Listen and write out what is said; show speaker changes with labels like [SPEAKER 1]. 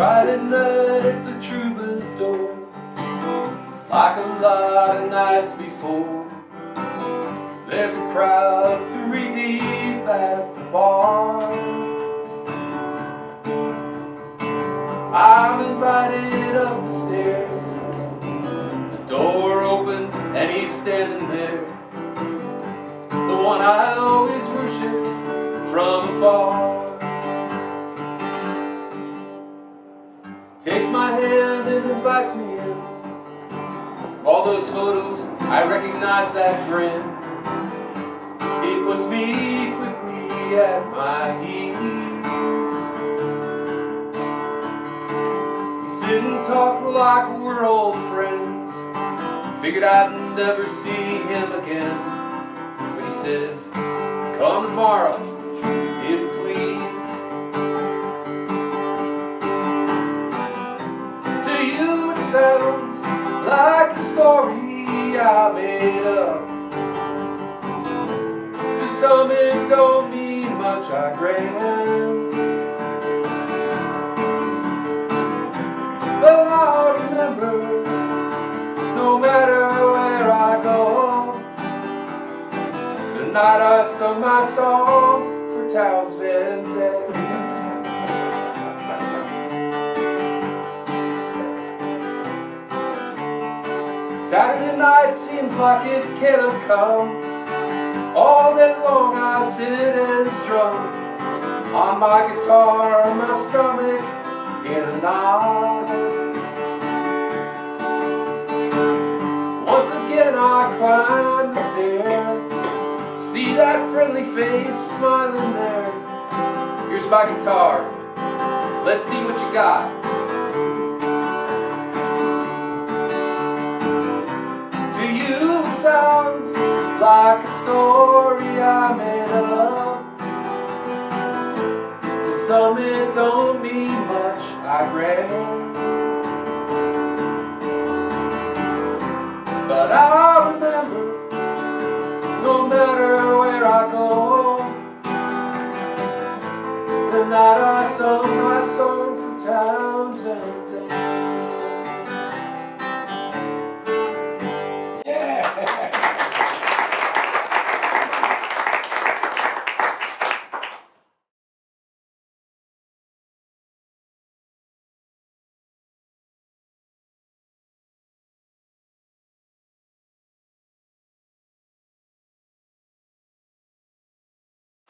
[SPEAKER 1] Friday night at the Troubadour, like a lot of nights before. There's a crowd 3 deep at the bar. I'm invited up the stairs. The door opens and he's standing there, the one I always worshipped from afar. Takes my hand and invites me in. From all those photos, I recognize that grin. He puts me quickly at my ease. We sit and talk like we're old friends. Figured I'd never see him again. But he says, come tomorrow, if you please. To you it sounds like a story I made up. To some it don't mean much, I grant. But I'll remember, no matter where I go, the night I sung my song for Townes Van Zandt. Saturday night seems like it cannot come. All day long I sit and strum on my guitar, my stomach in a knot. Once again I climb the stair, see that friendly face smiling there. Here's my guitar, let's see what you got. To you it sounds like a story I made up. To some it don't mean much, I grant. But I remember, no matter where I go, the night I sung my song for Townes Van Zandt.